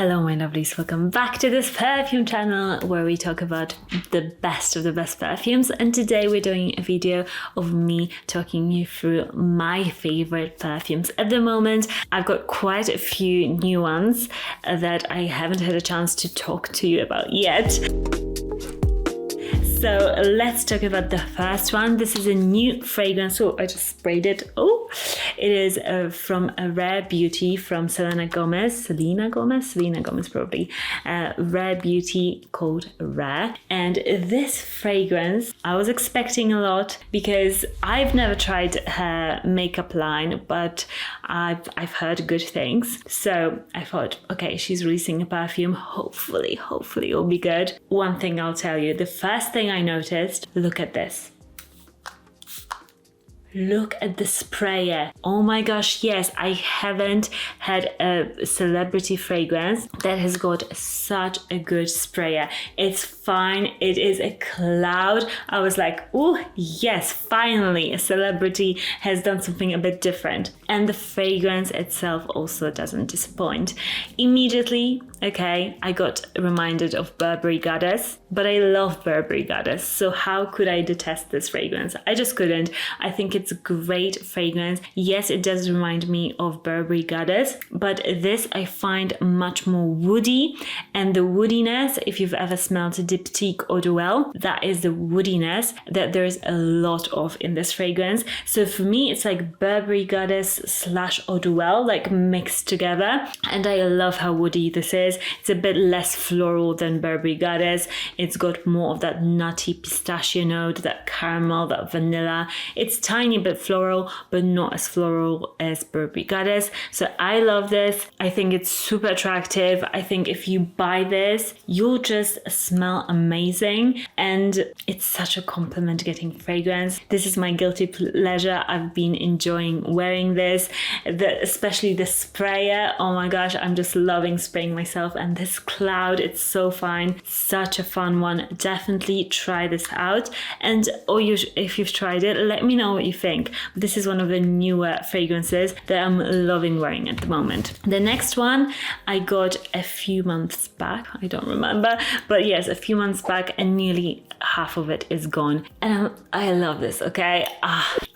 Hello my lovelies, welcome back to this perfume channel where we talk about the best of the best perfumes, and today we're doing a video of me talking you through my favorite perfumes. At the moment I've got quite a few new ones that I haven't had a chance to talk to you about yet. So let's talk about the first one. This is a new fragrance. Oh, I just sprayed it. Oh, it is from a Rare Beauty from Selena Gomez probably. Rare Beauty called Rare. And this fragrance, I was expecting a lot because I've never tried her makeup line, but I've heard good things. So I thought, okay, she's releasing a perfume. Hopefully it'll be good. One thing I'll tell you, the first thing I noticed, look at this. Look at the sprayer. Oh my gosh, yes, I haven't had a celebrity fragrance that has got such a good sprayer. It's fine, it is a cloud. I was like, oh yes, finally a celebrity has done something a bit different. And the fragrance itself also doesn't disappoint. Immediately, okay, I got reminded of Burberry Goddess, but I love Burberry Goddess, so how could I detest this fragrance? I just couldn't. I think it's a great fragrance. Yes, it does remind me of Burberry Goddess, but this I find much more woody, and the woodiness, if you've ever smelled Lbty Eau de Well, that is the woodiness that there's a lot of in this fragrance. So for me, it's like Burberry Goddess / Eau de Well, like mixed together, and I love how woody this is. It's a bit less floral than Burberry Goddess. It's got more of that nutty pistachio note, that caramel, that vanilla. It's tiny bit floral, but not as floral as Burberry Goddess. So I love this. I think it's super attractive. I think if you buy this, you'll just smell amazing, and it's such a compliment getting fragrance. This is my guilty pleasure. I've been enjoying wearing this, especially the sprayer. Oh my gosh, I'm just loving spraying myself, and this cloud, it's so fine. Such a fun one. Definitely try this out, and if you've tried it, let me know what you think. This is one of the newer fragrances that I'm loving wearing at the moment. The next one I got a few months back. I don't remember, but yes, a few months back, and nearly half of it is gone. And I love this, okay?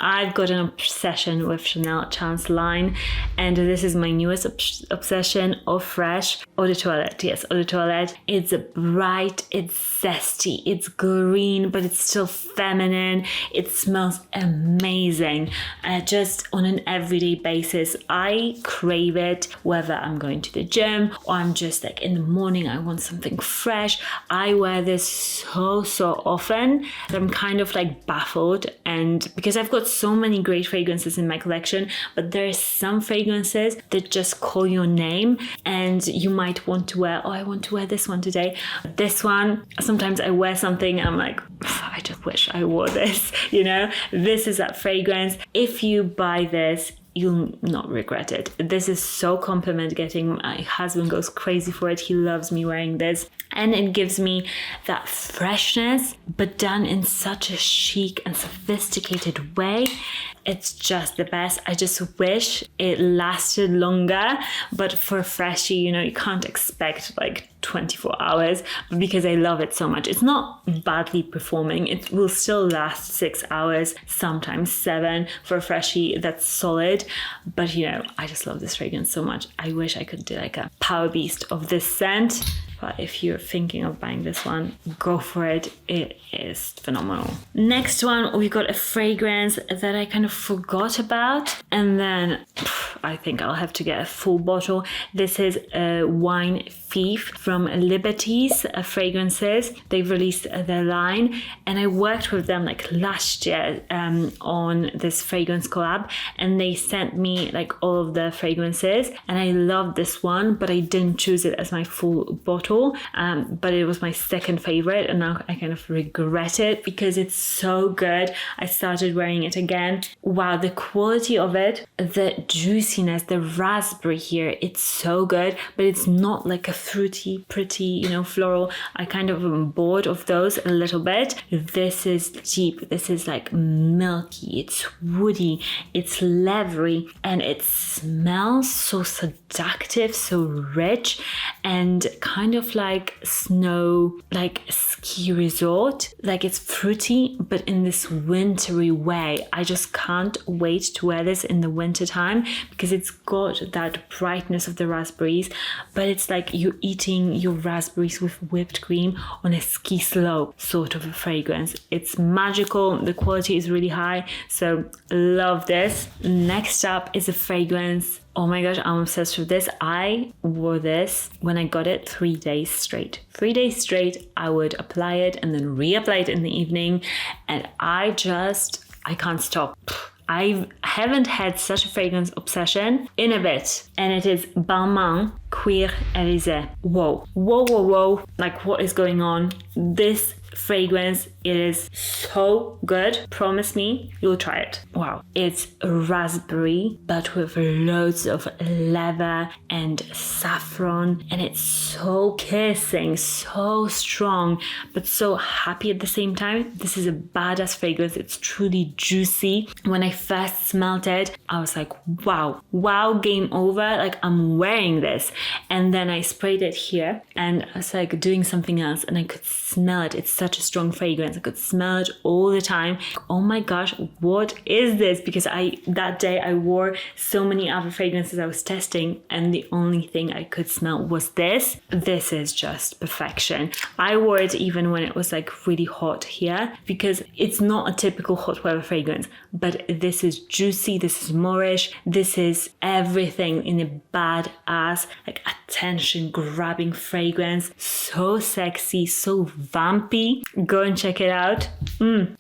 I've got an obsession with Chanel Chance line, and this is my newest obsession of Fraiche Eau de Toilette. Yes, Eau de Toilette. It's bright, it's zesty, it's green, but it's still feminine. It smells amazing. Just on an everyday basis, I crave it, whether I'm going to the gym or I'm just like in the morning, I want something fresh. I wear this so often that I'm kind of like baffled, and because I've got so many great fragrances in my collection, but there are some fragrances that just call your name, and you might want to wear, oh, I want to wear this one today. This one, sometimes I wear something and I'm like, I just wish I wore this, you know? This is that fragrance. If you buy this, you'll not regret it. This is so compliment getting. My husband goes crazy for it. He loves me wearing this, and it gives me that freshness, but done in such a chic and sophisticated way. It's just the best. I just wish it lasted longer, but for Fraiche, you know, you can't expect like 24 hours, but because I love it so much, it's not badly performing. It will still last 6 hours, sometimes 7 for Fraiche. That's solid, but you know, I just love this fragrance so much. I wish I could do like a power beast of this scent. But if you're thinking of buying this one, go for it. It is phenomenal. Next one, we got a fragrance that I kind of forgot about, and then I think I'll have to get a full bottle. This is a Wine Thief from Lbty's fragrances. They've released their line, and I worked with them like last year on this fragrance collab, and they sent me like all of the fragrances, and I love this one, but I didn't choose it as my full bottle little, but it was my second favorite, and now I kind of regret it because it's so good. I started wearing it again. Wow, the quality of it, the juiciness, the raspberry here, it's so good, but it's not like a fruity, pretty, you know, floral. I kind of am bored of those a little bit. This is deep. This is like milky. It's woody. It's leathery, and it smells so seductive, so rich, and kind of like snow, like ski resort. Like it's fruity, but in this wintry way. I just can't wait to wear this in the winter time because it's got that brightness of the raspberries, but it's like you're eating your raspberries with whipped cream on a ski slope sort of a fragrance. It's magical. The quality is really high, so love this. Next up is a fragrance. Oh my gosh, I'm obsessed with this. I wore this when I got it 3 days straight. 3 days straight, I would apply it and then reapply it in the evening, and I can't stop. I haven't had such a fragrance obsession in a bit, and it is Balmain Cuir Élysées. Whoa, whoa, whoa, whoa. Like, what is going on? This fragrance, it is so good. Promise me you'll try it. Wow, it's raspberry but with loads of leather and saffron, and it's so kissing, so strong, but so happy at the same time. This is a badass fragrance. It's truly juicy. When I first smelled it, I was like, wow, game over. Like, I'm wearing this. And then I sprayed it here, and I was like doing something else, and I could smell it. It's such a strong fragrance. I could smell it all the time. Oh my gosh, what is this? Because that day I wore so many other fragrances I was testing, and the only thing I could smell was this. This is just perfection. I wore it even when it was like really hot here, because it's not a typical hot weather fragrance, but this is juicy, this is Moorish, this is everything in a badass, like attention grabbing fragrance. So sexy, so vampy. Go and check it out.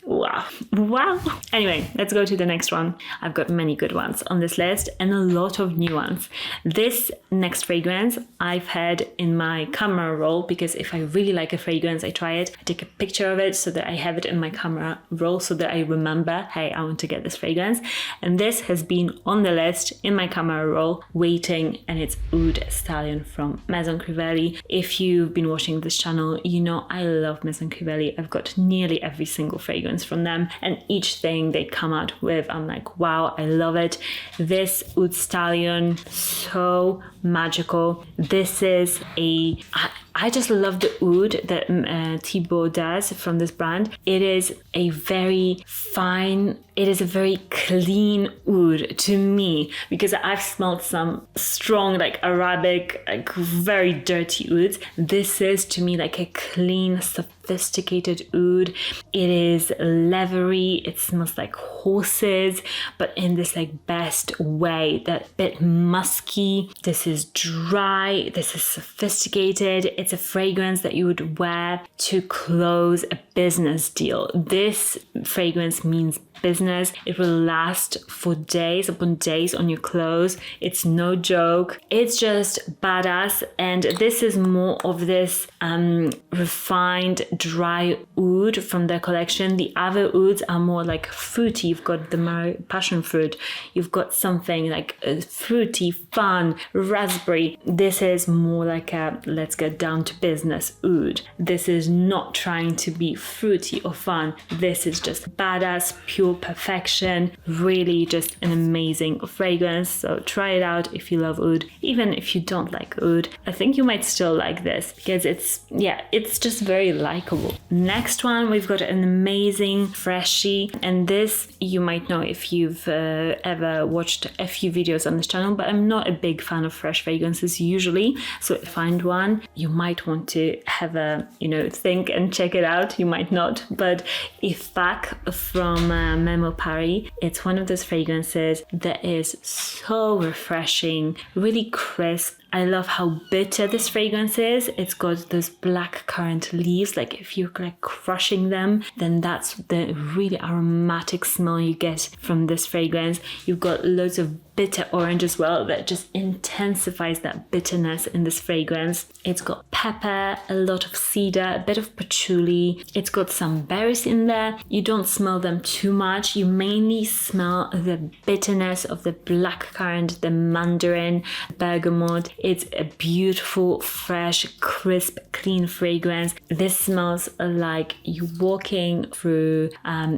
Wow. Anyway, let's go to the next one. I've got many good ones on this list and a lot of new ones. This next fragrance I've had in my camera roll, because if I really like a fragrance, I try it, I take a picture of it so that I have it in my camera roll so that I remember, hey, I want to get this fragrance. And this has been on the list in my camera roll waiting, and it's Oud Stallion from Maison Crivelli. If you've been watching this channel, you know I love Maison Crivelli. I've got nearly every single fragrance from them, and each thing they come out with, I'm like, wow, I love it. This Oud Stallion, so magical. This is I just love the oud that Thibaut does from this brand. It is a very fine, it is a very clean oud to me, because I've smelled some strong, like Arabic, like very dirty ouds. This is to me like a clean, sophisticated oud. It is leathery, it smells like horses, but in this like best way, that bit musky. This is dry, this is sophisticated. It's a fragrance that you would wear to close a business deal. This fragrance means business. It will last for days upon days on your clothes. It's no joke. It's just badass. And this is more of this refined dry oud from their collection. The other ouds are more like fruity. You've got the passion fruit. You've got something like fruity, fun, raspberry. This is more like a let's get down to business oud. This is not trying to be fruity or fun. This is just badass, pure perfection. Really just an amazing fragrance. So try it out if you love oud. Even if you don't like oud, I think you might still like this, because it's just very likable. Next one, we've got an amazing Fraiche, and this you might know if you've ever watched a few videos on this channel, but I'm not a big fan of fresh fragrances usually. So if you find one, you might want to have a think and check it out. You might not, but Ithaque from Memo Parfum, it's one of those fragrances that is so refreshing, really crisp. I love how bitter this fragrance is. It's got those black currant leaves, like if you're like crushing them, then that's the really aromatic smell you get from this fragrance. You've got loads of bitter orange as well that just intensifies that bitterness in this fragrance. It's got pepper, a lot of cedar, a bit of patchouli. It's got some berries in there. You don't smell them too much. You mainly smell the bitterness of the blackcurrant, the mandarin, bergamot. It's a beautiful, fresh, crisp, clean fragrance. This smells like you walking through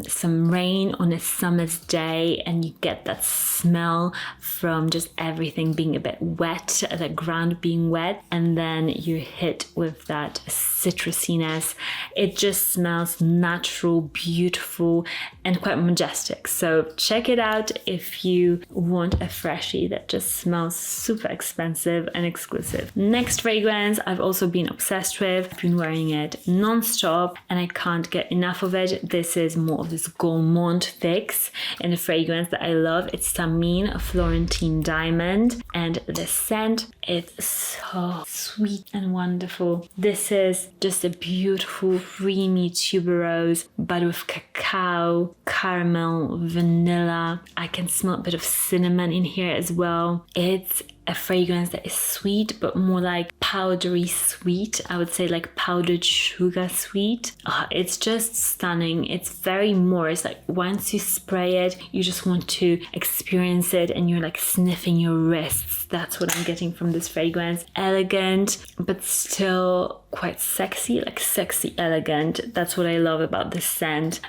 some rain on a summer's day, and you get that smell from just everything being a bit wet, the ground being wet, and then you hit with that citrusiness. It just smells natural, beautiful, and quite majestic. So check it out if you want a freshie that just smells super expensive and exclusive. Next fragrance I've also been obsessed with. I've been wearing it non-stop and I can't get enough of it. This is more of this gourmand fix in a fragrance that I love. It's Thameen, a Florentine diamond, and the scent is so sweet and wonderful. This is just a beautiful creamy tuberose, but with cacao, caramel, vanilla. I can smell a bit of cinnamon in here as well. It's a fragrance that is sweet, but more like powdery sweet. I would say like powdered sugar sweet. It's just stunning. It's very moist. Like once you spray it, you just want to experience it and you're like sniffing your wrists. That's what I'm getting from this fragrance. Elegant, but still quite sexy, like sexy elegant. That's what I love about this scent.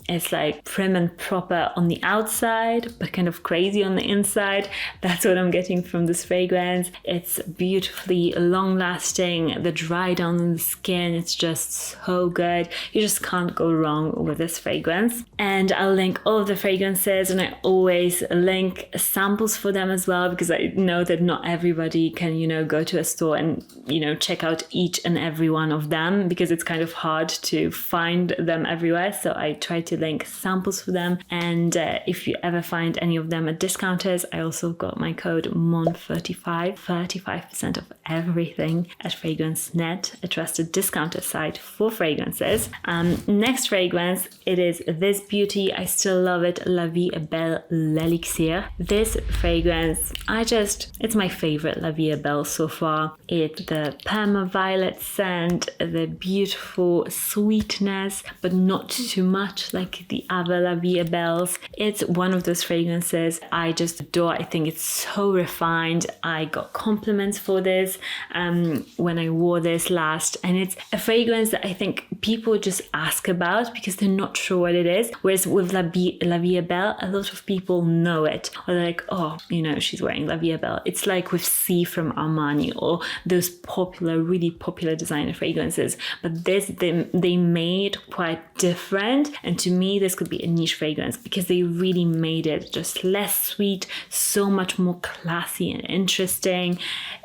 It's like prim and proper on the outside, but kind of crazy on the inside. That's what I'm getting from this fragrance. It's beautifully long lasting. The dry down on the skin, it's just so good. You just can't go wrong with this fragrance. And I'll link all of the fragrances, and I always link samples for them as well, because I know that not everybody can, go to a store and, check out each and every one of them, because it's kind of hard to find them everywhere. So I try to link samples for them. And if you ever find any of them at discounters, I also got my code MON35, 35% of everything at FragranceNet, a trusted discounter site for fragrances. Next fragrance, it is this beauty. I still love it, La Belle L'Elixir. This fragrance, it's my favorite La Belle so far. It's the Perma Violet scent, the beautiful sweetness, but not too much like the other La Belles. It's one of those fragrances I just adore. I think it's so refined. I got compliments for this when I wore this last, and it's a fragrance that I think people just ask about because they're not sure what it is. Whereas with La Belle, a lot of people know it, or they're like, oh, she's wearing La Belle. It's like with C from Armani or those really popular designer fragrances. But this, they made quite different, and to me this could be a niche fragrance because they really made it just less sweet, so much more classy and interesting.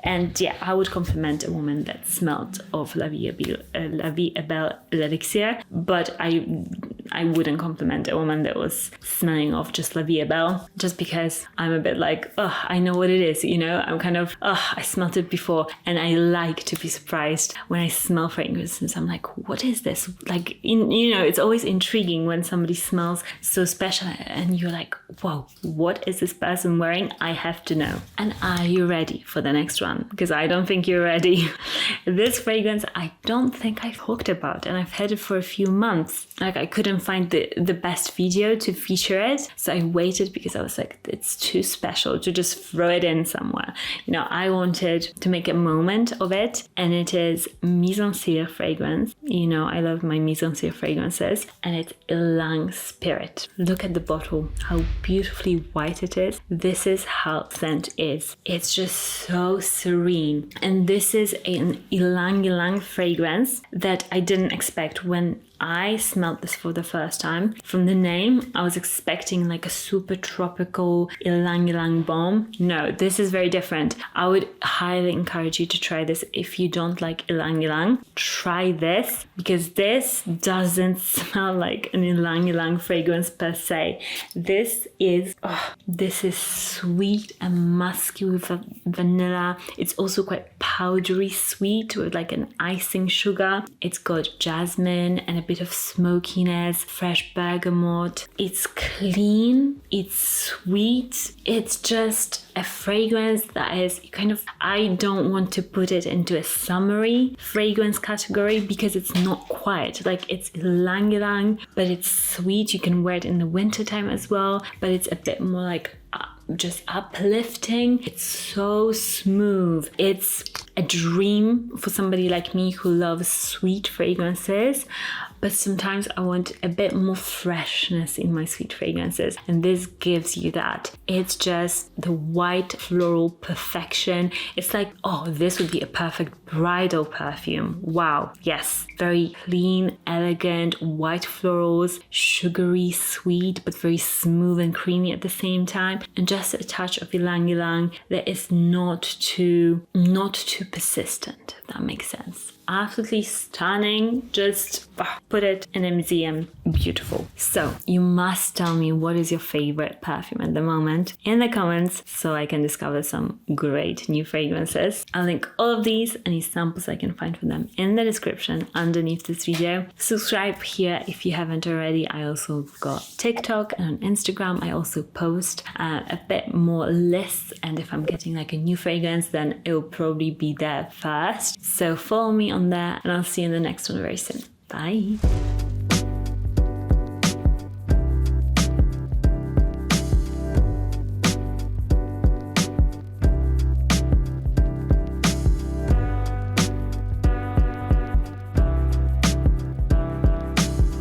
And yeah, I would compliment a woman that smelled of La Belle L'Elixir, but I wouldn't compliment a woman that was smelling of just La Belle, just because I'm a bit like, I know what it is, I'm kind of, I smelled it before, and I like to be surprised when I smell fragrances. I'm like, what is this? Like, it's always intriguing when somebody smells so special and you're like, whoa, what is this person wearing? I have to know. And are you ready for the next one? Because I don't think you're ready. This fragrance, I don't think I've talked about, and I've had it for a few months. Like, I couldn't find the best video to feature it, so I waited because I was like, it's too special to just throw it in somewhere. I wanted to make a moment of it, and it is Mizensir fragrance. I love my Mizensir fragrances, and it's Ylang Spirit. Look at the bottle, how beautifully white it is. This is how scent is. It's just so serene, and this is an Ylang fragrance that I didn't expect when I smelled this for the first time. From the name, I was expecting like a super tropical Ylang bomb. No, this is very different. I would highly encourage you to try this. If you don't like Ylang, try this, because this doesn't smell like an Ylang fragrance per se. This is sweet and musky with vanilla. It's also quite powdery sweet with like an icing sugar. It's got jasmine and a bit bit of smokiness, fresh bergamot. It's clean, it's sweet. It's just a fragrance that is kind of, I don't want to put it into a summery fragrance category because it's not quite. Like, it's Ylang Ylang, but it's sweet. You can wear it in the wintertime as well, but it's a bit more like just uplifting. It's so smooth. It's a dream for somebody like me who loves sweet fragrances, but sometimes I want a bit more freshness in my sweet fragrances, and this gives you that. It's just the white floral perfection. It's like, oh, this would be a perfect bridal perfume. Wow, yes. Very clean, elegant, white florals, sugary, sweet, but very smooth and creamy at the same time, and just a touch of Ylang Ylang that is not too persistent, if that makes sense. Absolutely stunning. Just put it in a museum. Beautiful. So you must tell me what is your favorite perfume at the moment in the comments so I can discover some great new fragrances. I'll link all of these, any samples I can find from them, in the description underneath this video. Subscribe here if you haven't already. I also got TikTok and on Instagram. I also post a bit more lists, and if I'm getting like a new fragrance, then it'll probably be there first. So follow me on there, and I'll see you in the next one very soon. Bye.